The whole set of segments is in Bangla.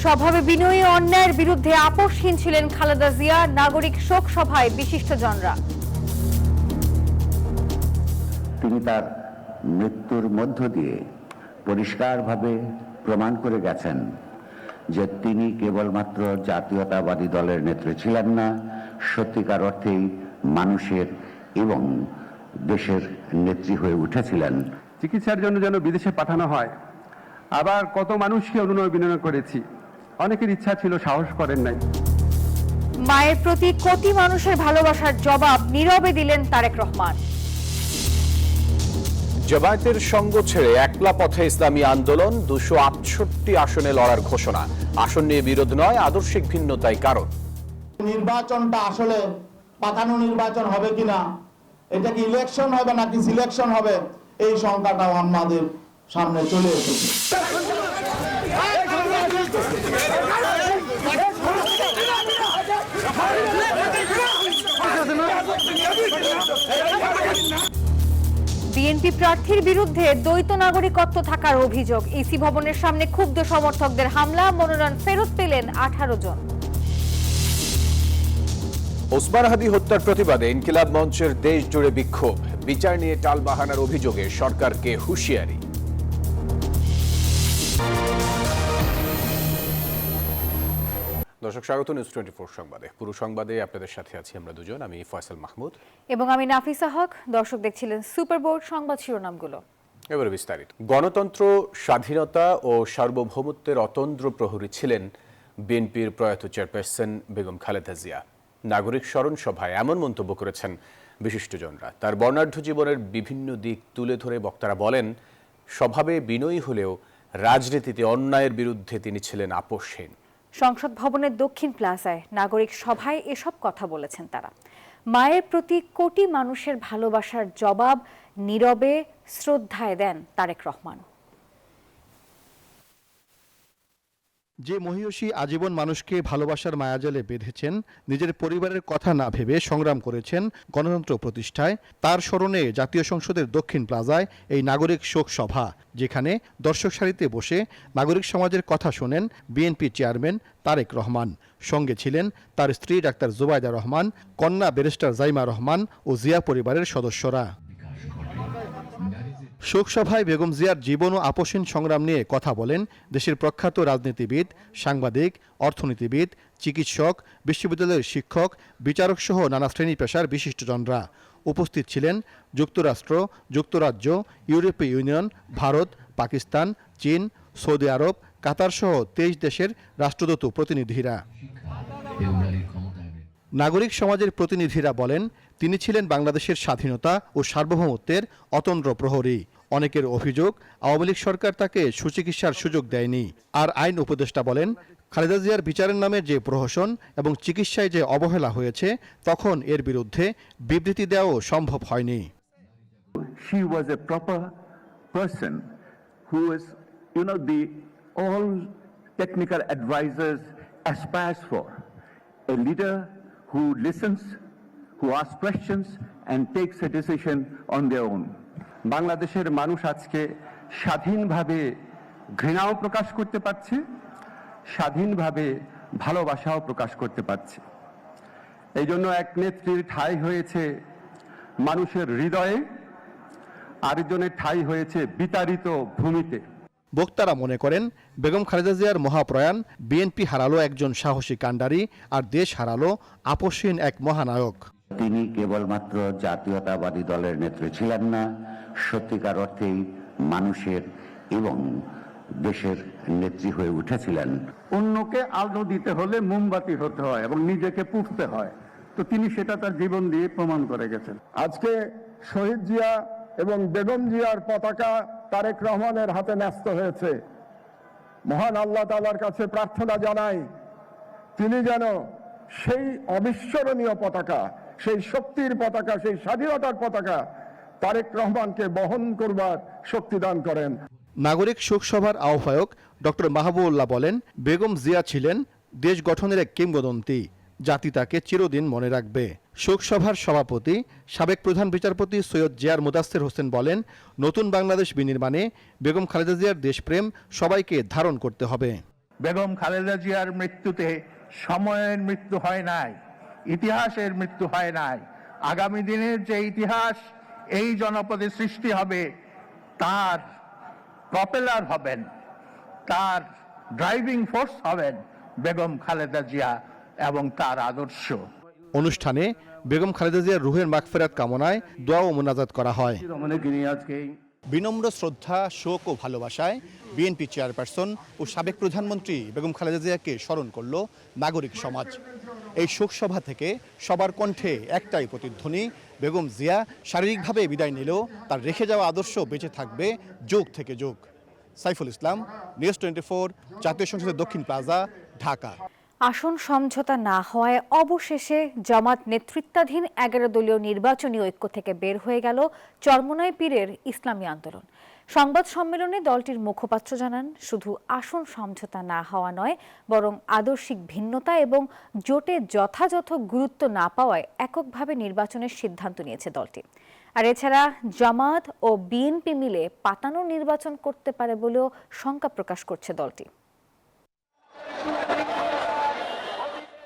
স্বভাবে বিনয়ী অন্যায়ের বিরুদ্ধে আপোষহীন ছিলেন খালেদা জিয়া। নাগরিক শোক সভায় বিশিষ্টজনরা। তিনি তার মৃত্যুর মধ্য দিয়ে পরিষ্কারভাবে প্রমাণ করে গেছেন যে তিনি কেবলমাত্র জাতীয়তাবাদী দলের নেত্রী ছিলেন না, সত্যিকার অর্থেই মানুষের এবং দেশের নেত্রী হয়ে উঠেছিলেন। চিকিৎসার জন্য যেন বিদেশে পাঠানো হয়, আবার কত মানুষকে অনুনয় বিনয় করেছি, অনেকের ইচ্ছা ছিল, সাহস করেন নাই। মায়ের প্রতি কোটি মানুষের ভালোবাসার জবাব নীরবে দিলেন তারেক রহমান। জামায়াতের সঙ্গ ছেড়ে একলা পথে ইসলামী আন্দোলন 268 আসনে লড়ার ঘোষণা। আসন নিয়ে বিরোধ নয়, আদর্শিক ভিন্নতাই কারণ। নির্বাচনটা আসলে পাতানো নির্বাচন হবে কিনা, এটা কি ইলেকশন হবে নাকি সিলেকশন হবে, এই সংখ্যাটাও আমাদের সামনে চলে এসেছে। বিএনপি প্রার্থীর বিরুদ্ধে দ্বৈত নাগরিকত্ব থাকার অভিযোগ। ইসি ভবনের সামনে ক্ষুব্ধ সমর্থকদের হামলা। মনোনয়ন ফেরত পেলেন 18 জন। ওসমান হাদি হত্যার প্রতিবাদে ইনকিলাব মঞ্চের দেশ জুড়ে বিক্ষোভ। বিচার নিয়ে টালবাহানার অভিযোগে সরকারকে হুঁশিয়ারি। দর্শক স্বাগত নিউজ 24 সংবাদে। পুরো সংবাদে আপনাদের সাথে আছি আমরা দুজন, আমি ফয়সাল মাহমুদ এবং আমি নাফিসা হক। দর্শক দেখছিলেন সুপার বোর্ড সংবাদ শিরোনামগুলো। এবারে বিস্তারিত। গণতন্ত্র, স্বাধীনতা ও সার্বভৌমত্বের অতন্দ্র প্রহরী ছিলেন বিএনপির প্রয়াত চেয়ারপারসন বেগম খালেদা জিয়া। নাগরিক স্মরণ সভায় এমন মন্তব্য করেছেন বিশিষ্টজনরা। তার বর্ণাঢ্য জীবনের বিভিন্ন দিক তুলে ধরে বক্তারা বলেন, স্বভাবে বিনয়ী হলেও রাজনীতিতে অন্যায়ের বিরুদ্ধে তিনি ছিলেন আপোষহীন। সংসদ ভবনের দক্ষিণ প্লাজায় নাগরিক সভায় এসব কথা বলেছেন তারা। মায়ের প্রতি কোটি মানুষের ভালোবাসার জবাব নীরবে শ্রদ্ধায় দেন তারেক রহমান। যে মহিয়সী আজীবন মানুষকে ভালোবাসার মায়াজালে বেঁধেছেন, নিজের পরিবারের কথা না ভেবে সংগ্রাম করেছেন গণতন্ত্র প্রতিষ্ঠায়, তার স্মরণে জাতীয় সংসদের দক্ষিণ প্লাজায় এই নাগরিক শোক সভা, যেখানে দর্শক সারিতে বসে নাগরিক সমাজের কথা শোনেন বিএনপি চেয়ারম্যান তারেক রহমান। সঙ্গে ছিলেন তার স্ত্রী ডাক্তার জুবাইদা রহমান, কন্যা ব্যারিস্টার জাইমা রহমান ও জিয়া পরিবারের সদস্যরা। শোকসভায় বেগম জিয়ার জীবন ও আপোষহীন সংগ্রাম নিয়ে কথা বলেন দেশের প্রখ্যাত রাজনীতিবিদ, সাংবাদিক, অর্থনীতিবিদ, চিকিৎসক, বিশ্ববিদ্যালয়ের শিক্ষক, বিচারক সহ নানা শ্রেণী পেশার বিশিষ্টজনরা। উপস্থিত ছিলেন যুক্তরাষ্ট্র, যুক্তরাজ্য, ইউরোপীয় ইউনিয়ন, ভারত, পাকিস্তান, চীন, সৌদি আরব, কাতার সহ 23 দেশের রাষ্ট্রদূত প্রতিনিধিরা। নাগরিক সমাজের প্রতিনিধিরা বলেন, তিনি ছিলেন বাংলাদেশের স্বাধীনতা ও সার্বভৌমত্বের অতন্দ্র প্রহরী। অনেকের অভিযোগ, আওয়ামী লীগ সরকার তাকে সুচিকিৎসার সুযোগ দেয়নি। আর আইন উপদেষ্টা বলেন, খালেদা জিয়ার বিচারের নামে যে প্রহসন এবং চিকিৎসায় যে অবহেলা হয়েছে, তখন এর বিরুদ্ধে বিবৃতি দেওয়াও সম্ভব হয়নি। She was a proper person who is, the all technical advisors aspires for. A leader who listens, who asks questions and takes a decision on their own. বাংলাদেশের মানুষ আজকে স্বাধীনভাবে ঘৃণাও প্রকাশ করতে পারছে, স্বাধীনভাবে ভালোবাসাও প্রকাশ করতে পারছে। এই জন্য এক নেত্রীর ঠাঁই হয়েছে মানুষের হৃদয়ে, আরেকজনের ঠাঁই হয়েছে বিতাড়িত ভূমিতে। বক্তারা মনে করেন, বেগম খালেদা জিয়ার মহাপ্রয়াণ বিএনপি হারালো একজন সাহসী কাণ্ডারি, আর দেশ হারালো আপোষহীন এক মহানায়ক। তিনি কেবলমাত্র জাতীয়তাবাদী দলের নেত্রী ছিলেন না, সত্যিকার অর্থেই মানুষের এবং দেশের নেত্রী হয়ে উঠেছিলেন। অন্যকে আলো দিতে হলে মোমবাতি হতে হয় এবং নিজেকে পুড়তে হয়, তো তিনি সেটা তার জীবন দিয়ে প্রমাণ করে গেছেন। আজকে শহীদ জিয়া এবং বেগম জিয়ার পতাকা তারেক রহমানের হাতে ন্যস্ত হয়েছে। মহান আল্লাহ তাআলার কাছে প্রার্থনা জানাই, তিনি যেন সেই অবিস্মরণীয় পতাকা, সেই শক্তির পতাকা, সেই স্বাধীনতার পতাকা তারেক রহমানকে বহন করবার শক্তি দান করেন। নাগরিক শোকসভার আহ্বায়ক ডক্টর মাহবুবুল্লাহ বলেন, বেগম জিয়া ছিলেন দেশ গঠনের এক কিংবদন্তি, জাতি তাকে চিরদিন মনে রাখবে। শোকসভার সভাপতি সাবেক প্রধান বিচারপতি সৈয়দ জিয়ার মুদাসসির হোসেন বলেন, নতুন বাংলাদেশ বিনির্মাণে বেগম খালেদা জিয়ার দেশপ্রেম সবাইকে ধারণ করতে হবে। বেগম খালেদা জিয়ার মৃত্যুতে সময়ের মৃত্যু হয় নাই, ইতিহাসের মৃত্যু হয় নাই। আগামী দিনের যে ইতিহাস এই জনপদে সৃষ্টি হবে, তার প্রপেলার হবেন, তার ড্রাইভিং ফোর্স হবেন বেগম খালেদা জিয়া এবং তার আদর্শ। অনুষ্ঠানে বেগম খালেদা জিয়ার রুহের মাগফিরাত কামনায় দোয়া ও মোনাজাত করা হয়। বিনম্র শ্রদ্ধা, শোক ও ভালোবাসায় বিএনপি চেয়ারপারসন ও সাবেক প্রধানমন্ত্রী বেগম খালেদা জিয়াকে স্মরণ করল নাগরিক সমাজ। এই শোকসভা থেকে সবার কণ্ঠে একটাই প্রতিধ্বনি, বেগম জিয়া শারীরিকভাবে বিদায় নিলেও তার রেখে যাওয়া আদর্শ বেঁচে থাকবে যুগ থেকে যুগ। সাইফুল ইসলাম, নিউজ 24, জাতীয় সংসদের দক্ষিণ প্লাজা, ঢাকা। আসন সমঝোতা না হওয়ায় অবশেষে জামাত নেতৃত্বাধীন 11 দলীয় নির্বাচনী ঐক্য থেকে বের হয়ে গেল চরমোনাই পীরের ইসলামী আন্দোলন। সংবাদ সম্মেলনে দলটির মুখপাত্র জানান, শুধু আসন সমঝোতা না হওয়া নয়, বরং আদর্শিক ভিন্নতা এবং জোটে যথাযথ গুরুত্ব না পাওয়ায় এককভাবে নির্বাচনের সিদ্ধান্ত নিয়েছে দলটি। আর এছাড়া জামাত ও বিএনপি মিলে পাতানো নির্বাচন করতে পারে বলেও শঙ্কা প্রকাশ করছে দলটি।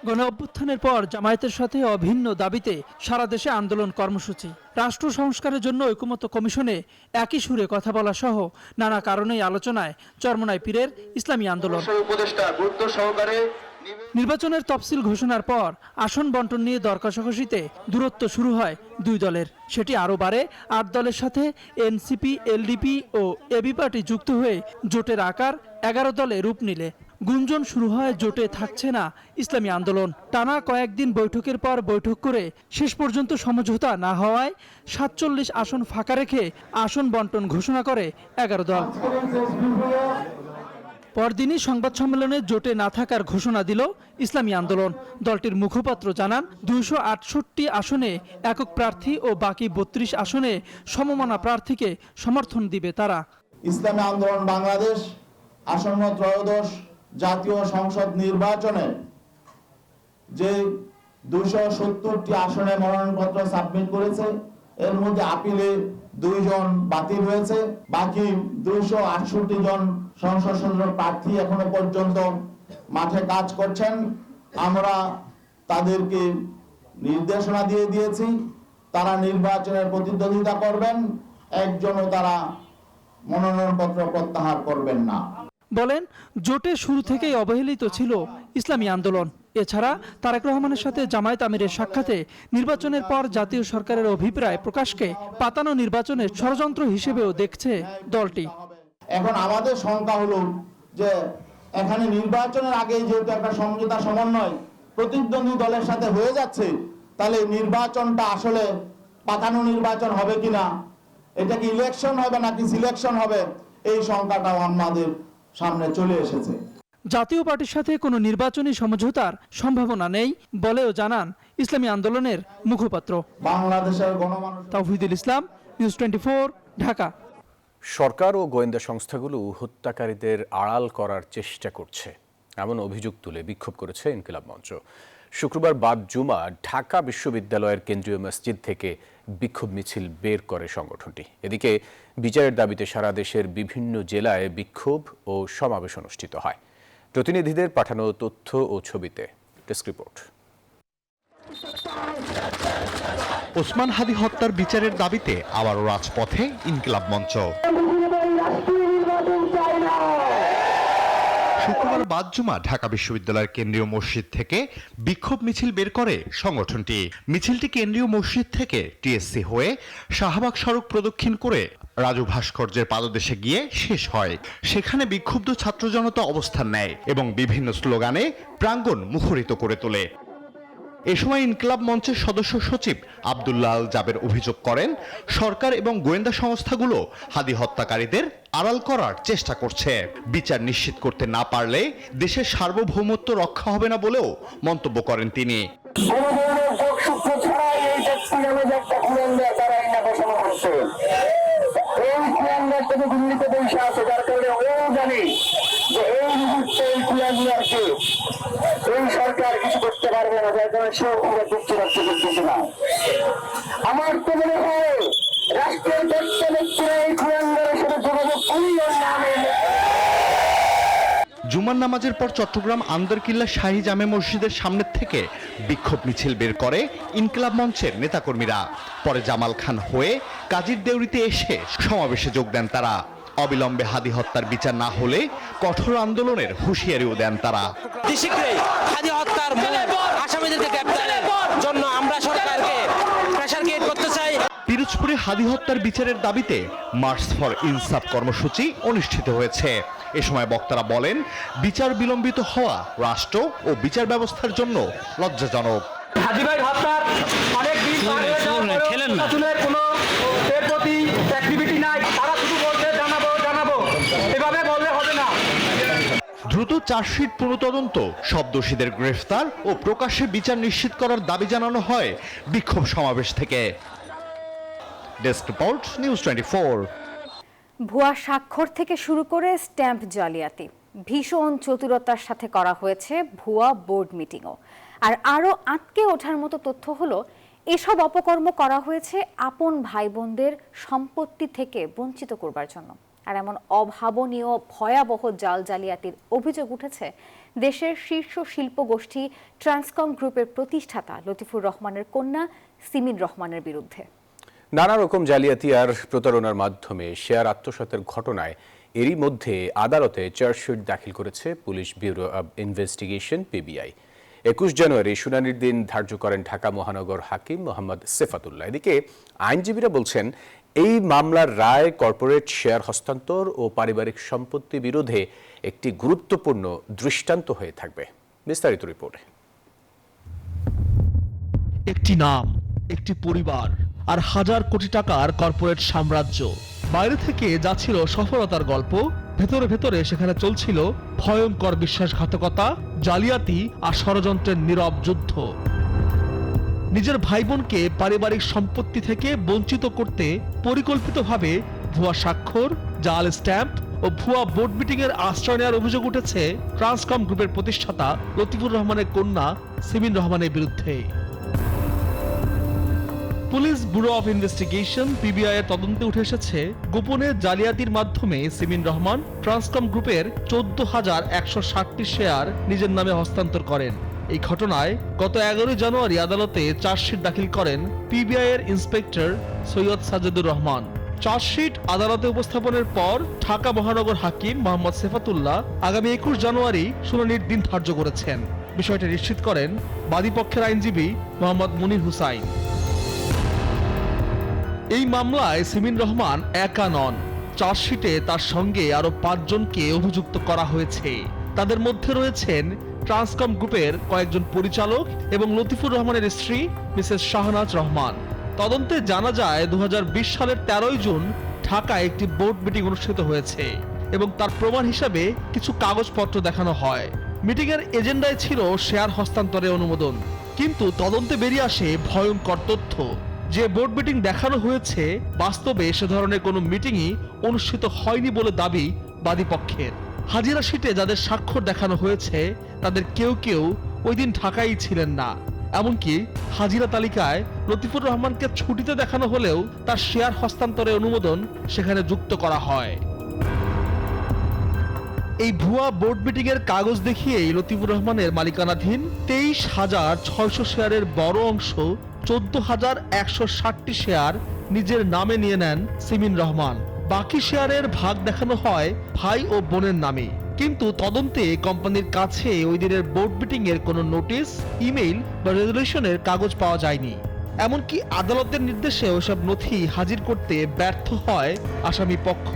গণ অভ্যুত্থানের পর জামায়াতের সাথে অভিন্ন দাবিতে সারা দেশে আন্দোলন কর্মসূচি, রাষ্ট্র সংস্কারের জন্য ঐকমত্য কমিশনে একই সুরে কথা বলা সহ নানা কারণেই আলোচনায় চরমোনাই পীরের ইসলামী আন্দোলন। নির্বাচনের তফসিল ঘোষণার পর আসন বন্টন নিয়ে দর কষাকষিতে দূরত্ব শুরু হয় দুই দলের। সেটি আরও বাড়ে 8 দলের সাথে এনসিপি, এলডিপি ও এবি পার্টি যুক্ত হয়ে জোটের আকার 11 দলে রূপ নিলে গুঞ্জন শুরু হয় জোটে থাকছে না ইসলামী আন্দোলন। টানা কয়েকদিন বৈঠকের পর বৈঠক করে শেষ পর্যন্ত সমঝোতা না হওয়ায় 47 আসন ফাঁকা রেখে আসন বন্টন ঘোষণা করে 11 দল। পরদিনই সংবাদ সম্মেলনে জোটে না থাকার ঘোষণা দিল ইসলামী আন্দোলন। দলটির মুখপাত্র জানান, 268 আসনে একক প্রার্থী ও বাকি 32 আসনে সমমনা প্রার্থীকে সমর্থন দিবে তারা। ইসলামী আন্দোলন বাংলাদেশ আসন্ন ত্রয়োদশ জাতীয় সংসদ নির্বাচনে যে 270টি আসনে মনোনয়নপত্র সাবমিট করেছে, এর মধ্যে আপিলে 2 জন বাতিল হয়েছে। বাকি 268 জন সংসদ সদস্য প্রার্থী এখনো পর্যন্ত মাঠে কাজ করছেন। আমরা তাদেরকে নির্দেশনা দিয়ে দিয়েছি, তারা নির্বাচনের প্রতিদ্বন্দ্বিতা করবেন, একজনও তারা মনোনয়নপত্র প্রত্যাহার করবেন না। বলেন, জোটে শুরু থেকেই অবহেলিত ছিল ইসলামী আন্দোলন। এছাড়া তারেক রহমানের সাথে জামায়াত আমিরের সাক্ষাতে নির্বাচনের পর জাতীয় সরকারের অভিপ্রায় প্রকাশকে পাতানো নির্বাচনের ষড়যন্ত্র হিসেবেও দেখছে দলটি। এখন আমাদের শঙ্কা হলো যে এখানে নির্বাচনের আগে যেহেতু একটা সমঝোতা সমন্বয় প্রতিদ্বন্দ্বী দলের সাথে হয়ে যাচ্ছে, তাহলে নির্বাচনটা আসলে পাতানো নির্বাচন হবে কিনা, এটা কি ইলেকশন হবে নাকি সিলেকশন হবে, এই শঙ্কাটাও আমাদের সামনে চলে এসেছে। জাতীয় পার্টির সাথে কোনো নির্বাচনী সমঝোতার সম্ভাবনা নেই বলেও জানান ইসলামী আন্দোলনের মুখপাত্র। বাংলাদেশের গণমানুষ তাওহিদুল ইসলাম, নিউজ 24, ঢাকা। সরকার ও গোয়েন্দা সংস্থাগুলো হত্যাকারীদের আড়াল করার চেষ্টা করছে, এমন অভিযোগ তুলে বিক্ষোভ করেছে ইনকিলাব মঞ্চ। শুক্রবার বাদ জুমা ঢাকা বিশ্ববিদ্যালয়ের কেন্দ্রীয় মসজিদ থেকে বিক্ষোভ মিছিল বের করে সংগঠনটি। এদিকে বিচারের দাবিতে সারা দেশের বিভিন্ন জেলায় বিক্ষোভ ও সমাবেশ অনুষ্ঠিত হয়। প্রতিনিধিদের পাঠানো তথ্য ও ছবিতে ডেস্ক রিপোর্ট। ওসমান হাদি হত্যার বিচারের দাবিতে আবারও রাজপথে ইনকিলাব মঞ্চ। শুক্রবার বাদ জুমা ঢাকা বিশ্ববিদ্যালয়ের কেন্দ্রীয় মসজিদ থেকে বিক্ষোভ মিছিল বের করে সংগঠনটি। মিছিলটি কেন্দ্রীয় মসজিদ থেকে টিএসসি হয়ে শাহবাগ সড়ক প্রদক্ষিণ করে রাজু ভাস্কর্যের পাদদেশে গিয়ে শেষ হয়। সেখানে বিক্ষুব্ধ ছাত্র জনতা অবস্থান নেয় এবং বিভিন্ন স্লোগানে প্রাঙ্গণ মুখরিত করে তোলে। এ সময় ইনকিলাব মঞ্চের সদস্য সচিব আব্দুল্লাহ আল জাবের অভিযোগ করেন, সরকার এবং গোয়েন্দা সংস্থাগুলো হাদি হত্যাকারীদের আড়াল করার চেষ্টা করছে। বিচার নিশ্চিত করতে না পারলে দেশের সার্বভৌমত্ব রক্ষা হবে না বলেও মন্তব্য করেন তিনি। সরকার কিছু করতে পারবে না, যার কারণে সেও দেখতে পাচ্ছে না। আমার তো মনে হয় রাষ্ট্রের ব্যক্তিরা এই কুলাঙ্গারের সাথে যোগাযোগ করিও না। জুমার নামাজের পর চট্টগ্রাম আন্দরকিল্লা শাহী জামে মসজিদের সামনে থেকে বিক্ষোভ মিছিল বের করে ইনকিলাব মঞ্চের নেতাকর্মীরা। পরে জামাল খান হয়ে কাজীর দেউরিতে এসে সমাবেশে যোগ দেন তারা। অবিলম্বে হাদি হত্যার বিচার না হলে কঠোর আন্দোলনের হুঁশিয়ারিও দেন তারা। হাদি হত্যার আসামিদেরকে গ্রেফতারের জন্য আমরা সরকারকে প্রেসার ক্রিয়েট করতে চাই। পিরোজপুরে হাদি হত্যার বিচারের দাবিতে মার্চ ফর ইনসাফ কর্মসূচি অনুষ্ঠিত হয়েছে। এ সময় বক্তারা বলেন, বিচার বিলম্বিত হওয়া রাষ্ট্র ও বিচার ব্যবস্থার জন্য লজ্জাজনক। হাজিভাই হত্যার অনেক দিন খেলেন না, কোনো এর প্রতি অ্যাক্টিভিটি নাই, তারা শুধু বলতে জানাবো, এভাবে বললে হবে না। দ্রুত চার্জশিট পুনঃতদন্ত, সব দোষীদের গ্রেফতার ও প্রকাশ্যে বিচার নিশ্চিত করার দাবি জানানো হয় বিক্ষোভ সমাবেশ থেকে। Desk report, news 24। ভুয়া স্বাক্ষর থেকে শুরু করে স্ট্যাম্প জালিয়াতি, ভীষণ চতুরতার সাথে করা হয়েছে ভুয়া বোর্ড মিটিংও। আর আরও আটকে ওঠার মতো তথ্য হলো, এসব অপকর্ম করা হয়েছে আপন ভাই বোনদের সম্পত্তি থেকে বঞ্চিত করবার জন্য। আর এমন অভাবনীয় ভয়াবহ জাল জালিয়াতির অভিযোগ উঠেছে দেশের শীর্ষ শিল্প গোষ্ঠী ট্রান্সকম গ্রুপের প্রতিষ্ঠাতা লতিফুর রহমানের কন্যা সিমিন রহমানের বিরুদ্ধে। নানা রকম জালিয়াতি আর প্রতারণার মাধ্যমে শেয়ার আত্মসাতের ঘটনায় এরই মধ্যে আদালতে চার্জশিট দাখিল করেছে police bureau of investigation PBI. 21 জানুয়ারি শুনানির দিন ধার্য করেন ঢাকা মহানগর হাকিম মোহাম্মদ সেফাতুল্লাহ। এদিকে আইনজীবীরা বলছেন, এই মামলার রায় কর্পোরেট শেয়ার হস্তান্তর ও পারিবারিক সম্পত্তি বিরোধে একটি গুরুত্বপূর্ণ দৃষ্টান্ত হয়ে থাকবে। বিস্তারিত রিপোর্টে। একটি নাম, একটি পরিবার আর হাজার কোটি টাকার কর্পোরেট সাম্রাজ্য। বাইরে থেকে যা ছিল সফলতার গল্প, ভেতরে ভেতরে সেখানে চলছিল ভয়ঙ্কর বিশ্বাসঘাতকতা, জালিয়াতি আর ষড়যন্ত্রের নীরব যুদ্ধ। নিজের ভাই বোনকে পারিবারিক সম্পত্তি থেকে বঞ্চিত করতে পরিকল্পিতভাবে ভুয়া স্বাক্ষর, জাল স্ট্যাম্প ও ভুয়া বোর্ড মিটিং এর আশ্রয় নেওয়ার অভিযোগ উঠেছে ট্রান্সকম গ্রুপের প্রতিষ্ঠাতা লতিফুর রহমানের কন্যা সিমিন রহমানের বিরুদ্ধে। Police bureau of investigation PBI এর তদন্তে উঠে এসেছে, গোপনে জালিয়াতির মাধ্যমে সিমিন রহমান ট্রান্সকম গ্রুপের 14,160টি শেয়ার নিজের নামে হস্তান্তর করেন। এই ঘটনায় গত 11 জানুয়ারি আদালতে চার্জশিট দাখিল করেন পিবিআই এর ইন্সপেক্টর সৈয়দ সাজেদুর রহমান। চার্জশিট আদালতে উপস্থাপনের পর ঢাকা মহানগর হাকিম মোহাম্মদ সেফাতুল্লাহ আগামী 21 জানুয়ারি শুনানির দিন ধার্য করেছেন। বিষয়টি নিশ্চিত করেন বাদীপক্ষের আইনজীবী মোহাম্মদ মুনির হুসাইন। এই মামলায় সিমিন রহমান একা নন, চার্জশিটে তার সঙ্গে আরো 5 জনকে অভিযুক্ত করা হয়েছে। তাদের মধ্যে রয়েছেন ট্রান্সকম গ্রুপের কয়েকজন পরিচালক এবং লতিফুর রহমানের স্ত্রী মিসেস শাহনাজ রহমান। তদন্তে জানা যায় 2020 সালের 13 জুন ঢাকায় একটি বোর্ড মিটিং অনুষ্ঠিত হয়েছে এবং তার প্রমাণ হিসাবে কিছু কাগজপত্র দেখানো হয়। মিটিং এর এজেন্ডায় ছিল শেয়ার হস্তান্তরের অনুমোদন, কিন্তু তদন্তে বেরিয়ে আসে ভয়ঙ্কর তথ্য। যে বোর্ড মিটিং দেখানো হয়েছে, বাস্তবে সে ধরনের কোনো মিটিংই অনুষ্ঠিত হয়নি বলে দাবি বাদীপক্ষের। হাজিরা শিটে যাদের স্বাক্ষর দেখানো হয়েছে তাদের কেউ কেউ ওই দিন ঢাকায় ছিলেন না। এমনকি হাজিরা তালিকায় লতিফুর রহমানকে ছুটিতে দেখানো হলেও তার শেয়ার হস্তান্তরের অনুমোদন সেখানে যুক্ত করা হয়। এই ভুয়া বোর্ড মিটিং এর কাগজ দেখিয়েই লতিফুর রহমানের মালিকানাধীন 23,600 শেয়ারের বড় অংশ 14,160টি শেয়ার নিজের নামে নিয়ে নেন সিমিন রহমান। বাকি শেয়ারের ভাগ দেখানো হয় ভাই ও বোনের নামে, কিন্তু তদন্তে কোম্পানির কাছে ওই দিনের বোর্ড মিটিং এর কোনো নোটিশ, ইমেইল বা রেজুলেশনের কাগজ পাওয়া যায়নি। এমনকি আদালতের নির্দেশে ওসব নথি হাজির করতে ব্যর্থ হয় আসামি পক্ষ।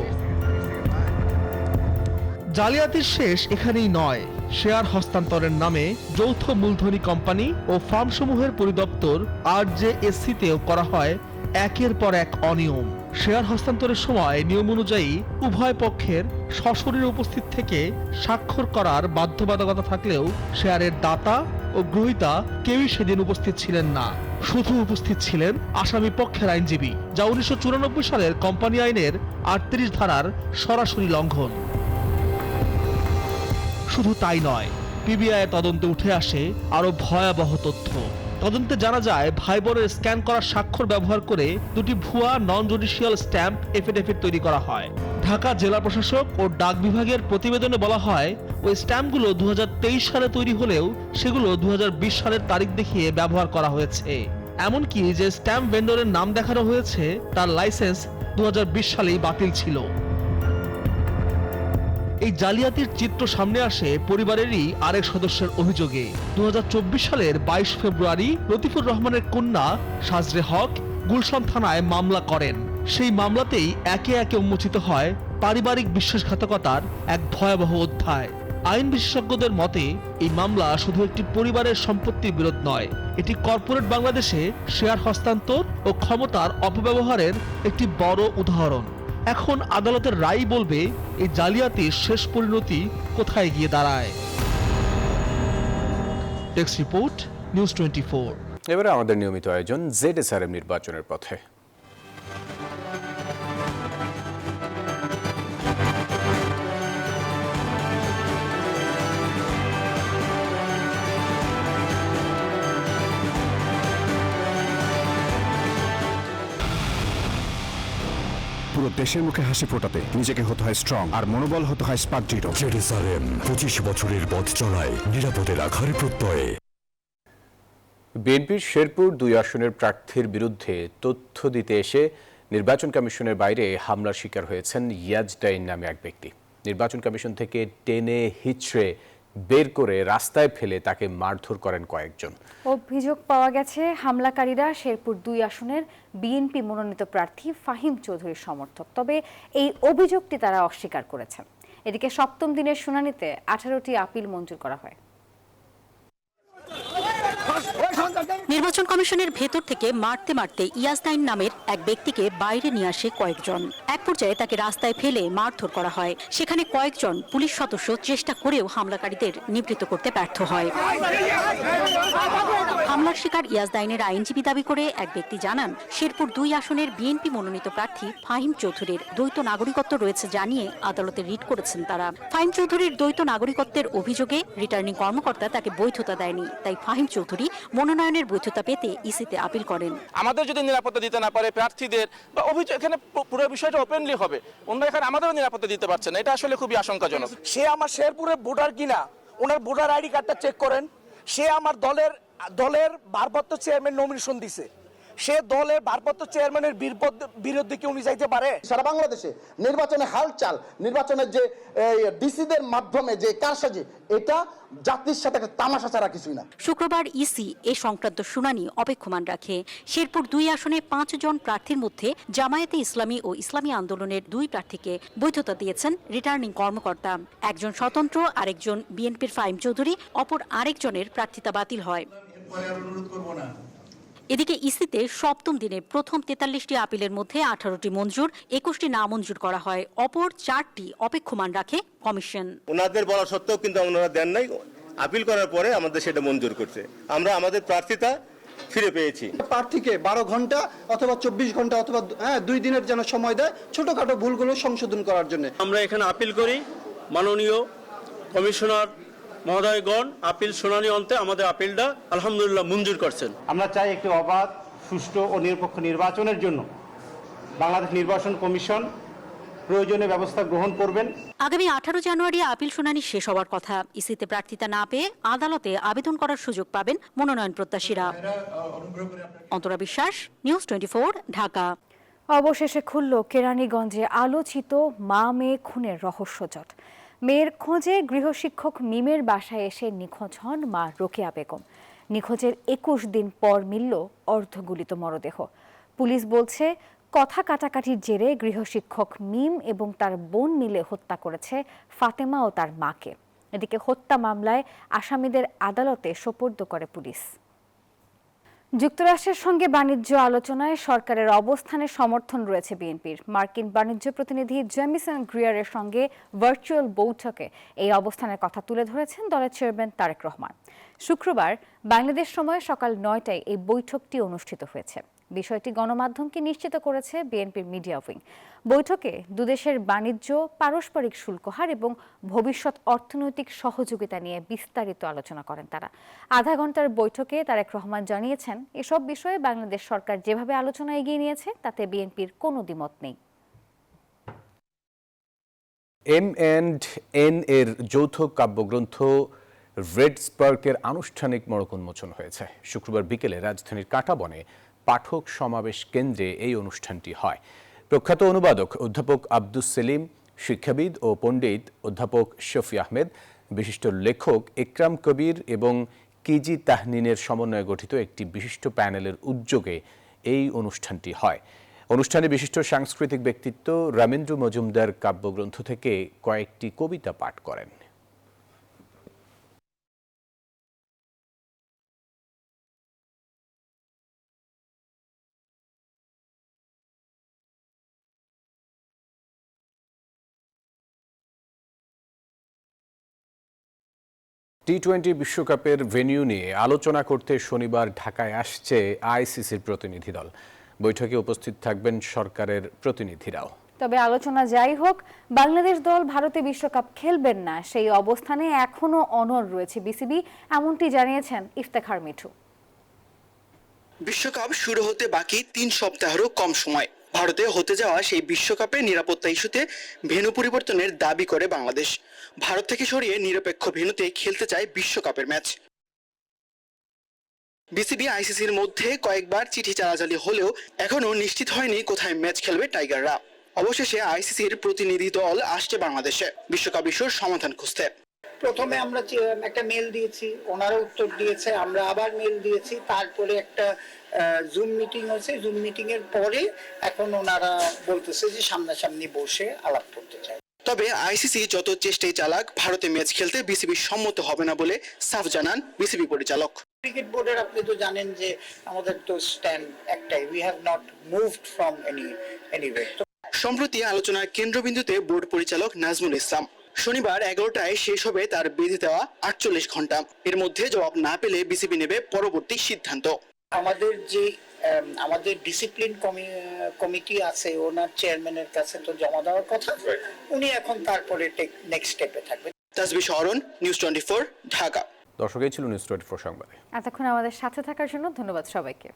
জালিয়াতির শেষ এখানেই নয়। শেয়ার হস্তান্তরের নামে যৌথ মূলধনী কোম্পানি ও ফার্মসমূহের পরিদপ্তর RJSC-তেও করা হয় একের পর এক অনিয়ম। শেয়ার হস্তান্তরের সময় নিয়ম অনুযায়ী উভয় পক্ষের সশরীরে উপস্থিত থেকে স্বাক্ষর করার বাধ্যবাধকতা থাকলেও শেয়ারের দাতা ও গ্রহীতা কেউই সেদিন উপস্থিত ছিলেন না। শুধু উপস্থিত ছিলেন আসামি পক্ষের আইনজীবী, যা 1994 সালের কোম্পানি আইনের 38 ধারার সরাসরি লঙ্ঘন। শুধু তাই নয়, পিবিআই তদন্তে উঠে আসে আরো ভয়াবহ তথ্য। তদন্তে জানা যায় ভাই বোনের স্ক্যান করা স্বাক্ষর ব্যবহার করে দুটি ভুয়া নন জুডিশিয়াল স্ট্যাম্প এফিডেভিট তৈরি করা হয়। ঢাকা জেলা প্রশাসক ও ডাক বিভাগের প্রতিবেদনে বলা হয় ওই স্ট্যাম্পগুলো 2023 সালে তৈরি হলেও সেগুলো 2020 সালের তারিখ দেখিয়ে ব্যবহার করা হয়েছে। এমনকি যে স্ট্যাম্প ভেন্ডরের নাম দেখানো হয়েছে তার লাইসেন্স 2020 সালেই বাতিল ছিল। এই জালিয়াতির চিত্র সামনে আসে পরিবারেরই আরেক সদস্যের অভিযোগে। 2024 সালের 22 ফেব্রুয়ারি লতিফুর রহমানের কন্যা সাজরে হক গুলশান থানায় মামলা করেন। সেই মামলাতেই একে একে উন্মোচিত হয় পারিবারিক বিশ্বাসঘাতকতার এক ভয়াবহ অধ্যায়। আইন বিশেষজ্ঞদের মতে এই মামলা শুধু একটি পরিবারের সম্পত্তির বিরোধ নয়, এটি কর্পোরেট বাংলাদেশে শেয়ার হস্তান্তর ও ক্ষমতার অপব্যবহারের একটি বড় উদাহরণ। এখন আদালতের রায় বলবে এই জালিয়াতির শেষ পরিণতি কোথায় গিয়ে দাঁড়ায়। Desk report, news 24। এবারে আমাদের নিয়মিত আয়োজন জেডএসআরএম নির্বাচনের পথে। পুরো দেশের মুখে হাসি ফোটাতে নিজেকে হতে হয় স্ট্রং আর মনোবল হতে হয় স্পার্ক জিরো। জেডএসআরএম 25 বছরের পথ চলায় নিরাপদে রাখার প্রত্যয়ে। বিএনপির শেরপুর 2 আসনের প্রার্থীর বিরুদ্ধে তথ্য দিতে এসে নির্বাচন কমিশনের বাইরে হামলার শিকার হয়েছেন ইয়াজডাইন নামে এক ব্যক্তি। নির্বাচন কমিশন থেকে টেনে হিচড়ে বের করে রাস্তায় ফেলে তাকে মারধর করেন কয়েকজন। অভিযোগ পাওয়া গেছে হামলাকারীরা শেরপুর 2 আসনের বিএনপি মনোনীত প্রার্থী ফাহিম চৌধুরীর সমর্থক। তবে এই অভিযোগটি তারা অস্বীকার করেছেন। এদিকে 7ম দিনের শুনানিতে 18টি আপিল মঞ্জুর করা হয়। নির্বাচন কমিশনের ভেতর থেকে মারতে মারতে ইয়াজদাইন নামের এক ব্যক্তিকে বাইরে নিয়ে আসে কয়েকজন। এক পর্যায়ে তাকে রাস্তায় ফেলে মারধর করা হয়। সেখানে কয়েকজন পুলিশ সদস্য চেষ্টা করেও হামলাকারীদের নিবৃত্ত করতে ব্যর্থ হয়। হামলার শিকার ইয়াজদাইনের আইনজীবী দাবি করে এক ব্যক্তি জানান, শেরপুর 2 আসনের বিএনপি মনোনীত প্রার্থী ফাহিম চৌধুরীর দ্বৈত নাগরিকত্ব রয়েছে জানিয়ে আদালতে রিট করেছেন তারা। ফাহিম চৌধুরীর দ্বৈত নাগরিকত্বের অভিযোগে রিটার্নিং কর্মকর্তা তাকে বৈধতা দেয়নি, তাই ফাহিম চৌধুরী মনোনয়নের বৈধতা পেতে ইসিতে আপিল করেন। আমাদের যদি নিরাপত্তা দিতে না পারে প্রার্থীদের বা অভিযোগ, এখানে পুরো বিষয়টা ওপেনলি হবে, অন্য এখানে আমাদেরও নিরাপত্তা দিতে পারছে না, এটা আসলে খুবই আশঙ্কাজনক। সে আমার শেরপুরের ভোটার কিনা, ওনার ভোটার আইডি কার্ডটা চেক করেন। সে আমার দলের ভারপ্রাপ্ত চেয়ারম্যান নমিনেশন দিছে, সে দলের ভারপ্রাপ্ত চেয়ারম্যানের বিরুদ্ধে কি উনি যাইতে পারে? সারা বাংলাদেশে নির্বাচনে হালচাল, নির্বাচনের যে ডিসিদের মাধ্যমে যে কারসাজি, এটা জাতির সাথে একটা তামাশা ছাড়া কিছুই না। শুক্রবার ইসি এ সংক্রান্ত শুনানি অপেক্ষমান রাখে। শেরপুর 2 আসনে 5 জন প্রার্থীর মধ্যে জামায়াতে ইসলামী ও ইসলামী আন্দোলনের 2 প্রার্থীকে বৈধতা দিয়েছেন রিটার্নিং কর্মকর্তা। একজন স্বতন্ত্র, আরেকজন বিএনপির ফাহিম চৌধুরী, অপর আরেকজনের প্রার্থিতা বাতিল হয়। এদিকে ইসিতে 7ম দিনে প্রথম 43টি আপিলের মধ্যে 18টি মঞ্জুর, 21টি নামঞ্জুর করা হয়। অপর 4টি অপেক্ষমান রাখে কমিশন। ওনাদের বলা সত্ত্বেও কিন্তু ওনারা দেন নাই, আপিল করার পরে আমাদের সেটা মঞ্জুর করছে। আমরা আমাদের প্রার্থিতা ফিরে পেয়েছি। প্রার্থীকে 12 ঘন্টা অথবা 24 ঘন্টা অথবা 2 দিনের যেন সময় দেয় ছোটখাটো ভুলগুলো সংশোধন করার জন্য। আমরা এখানে আপিল করি, মাননীয় কমিশনার মহোদয়গণ আপিল শুনানি অন্তে আমাদের আপিলটা আলহামদুলিল্লাহ মঞ্জুর করছেন। আমরা চাই একটি অবাধ, সুষ্ঠু ও নিরপেক্ষ নির্বাচনের জন্য বাংলাদেশ নির্বাচন কমিশন প্রয়োজনীয় ব্যবস্থা গ্রহণ করবেন। আগামী 18 জানুয়ারি আপিল শুনানি শেষ হওয়ার কথা। ইসিতে প্রার্থিতা না পেয়ে আদালতে আবেদন করার সুযোগ পাবেন মনোনয়ন প্রত্যাশীরা। অন্তরা বিশ্বাস, নিউজ 24, ঢাকা। অবশেষে খুলল কেরানীগঞ্জে আলোচিত মা মেয়ে খুনের রহস্যজট। মেয়ের খোঁজে গৃহশিক্ষক মিমের বাসায় এসে নিখোঁজ হন মা রোকেয়া বেগম। নিখোঁজের 21 দিন পর মিলল অর্ধগলিত মরদেহ। পুলিশ বলছে, কথা কাটাকাটির জেরে গৃহশিক্ষক মিম এবং তার বোন মিলে হত্যা করেছে ফাতেমা ও তার মাকে। এদিকে হত্যা মামলায় আসামিদের আদালতে সোপর্দ করে পুলিশ। যুক্তরাষ্ট্রের সঙ্গে বাণিজ্য আলোচনায় সরকারের অবস্থানে সমর্থন রয়েছে বিএনপির। মার্কিন বাণিজ্য প্রতিনিধি জেমিসন গ্রিয়ারের সঙ্গে ভার্চুয়াল বৈঠকে এই অবস্থানের কথা তুলে ধরেছেন দলের চেয়ারম্যান তারেক রহমান। শুক্রবার বাংলাদেশ সময় সকাল 9টায় এই বৈঠকটি অনুষ্ঠিত হয়েছে। বিষয়টি গণমাধ্যমকে নিশ্চিত করেছে বিএনপির মিডিয়া উইং। বৈঠকে দুদেশের বাণিজ্য, পারস্পরিক শুল্ক হার এবং ভবিষ্যৎ অর্থনৈতিক সহযোগিতা নিয়ে বিস্তারিত আলোচনা করেন তারা। আধা ঘন্টার বৈঠকে তারেক রহমান জানিয়েছেন, এসব বিষয়ে বাংলাদেশ সরকার যেভাবে আলোচনা এগিয়ে নিয়েছে তাতে বিএনপির কোনো দ্বিমত নেই। M&N এর যৌথ কাব্যগ্রন্থ রেড স্পার্কের আনুষ্ঠানিক মোড়ক উন্মোচন হয়েছে। শুক্রবার বিকেলে রাজধানীর কাঁটাবনে পাঠক সমাবেশ কেন্দ্রে এই অনুষ্ঠানটি হয়। প্রখ্যাত অনুবাদক অধ্যাপক আব্দুস সেলিম, শিক্ষাবিদ ও পণ্ডিত অধ্যাপক শফি আহমেদ, বিশিষ্ট লেখক একরাম কবির এবং কেজি তাহনিনের সমন্বয়ে গঠিত একটি বিশিষ্ট প্যানেলের উদ্যোগে এই অনুষ্ঠানটি হয়। অনুষ্ঠানে বিশিষ্ট সাংস্কৃতিক ব্যক্তিত্ব রামেন্দ্র মজুমদার কাব্যগ্রন্থ থেকে কয়েকটি কবিতা পাঠ করেন। টি-20 বিশ্বকাপের ভেন্যু নিয়ে আলোচনা করতে শনিবার ঢাকায় আসছে আইসিসির প্রতিনিধি দল। বৈঠকে উপস্থিত থাকবেন সরকারের প্রতিনিধিরাও। তবে আলোচনা যাই হোক, বাংলাদেশ দল ভারতে বিশ্বকাপ খেলবেন না সেই অবস্থানে এখনো অনড় রয়েছে বিসিবি, এমনটি জানিয়েছেন ইফতেখার মিঠু। বিশ্বকাপ শুরু হতে বাকি 3 সপ্তাহেরও কম সময়। ভারতে হতে যাওয়া সেই বিশ্বকাপে নিরাপত্তা ইস্যুতে ভেন্যু পরিবর্তনের দাবি করে বাংলাদেশ। ভারত থেকে সরিয়ে নিরপেক্ষ ভেন্যুতে খেলতে চায় বিশ্বকাপের ম্যাচ। বিসিবি আইসিসির মধ্যে কয়েকবার চিঠি চালাচালি হলেও এখনো নিশ্চিত হয়নি কোথায় ম্যাচ খেলবে টাইগাররা। অবশেষে আইসিসির প্রতিনিধি দল আসছে বাংলাদেশে বিশ্বকাপ ইস্যুর সমাধান খুঁজতে। প্রথমে আমরা একটা মেল দিয়েছি, ওনারা উত্তর দিয়েছে, আমরা আবার মেল দিয়েছি, তারপরে একটা জুম মিটিং হয়েছে। জুম মিটিং এর পরে এখন ওনারা বলতেছে যে সামনাসামনি বসে আলাপ করতে চায়। তবে আইসিসি যত চেষ্টাই চালাক ভারতে ম্যাচ খেলতে বিসিবি সম্মত হবে না বলে সাফ জানান বিসিবি পরিচালক। ক্রিকেট বোর্ডের আপনি তো জানেন যে আমাদের তো স্ট্যান্ড একটাই, we have not moved from anyway. সম্প্রতি আলোচনার কেন্দ্রবিন্দুতে বোর্ড পরিচালক নাজমুল ইসলাম। শনিবার 11টায় শেষ হবে তার বেঁধে দেওয়া 48 ঘন্টা। এর মধ্যে জবাব না পেলে বিসিবি নেবে পরবর্তী সিদ্ধান্ত। আমাদের ডিসিপ্লিন কমিটি আছে, ওনার চেয়ারম্যানের কাছে তো জমা দেওয়ার কথা, উনি এখন তারপরে নেক্সট স্টেপে থাকবেন। তাসবিহ শহরন, নিউজ 24, ঢাকা। দর্শক, এই ছিল নিউজ 24 সংবাদে। এতক্ষণ আমাদের সাথে থাকার জন্য ধন্যবাদ সবাইকে।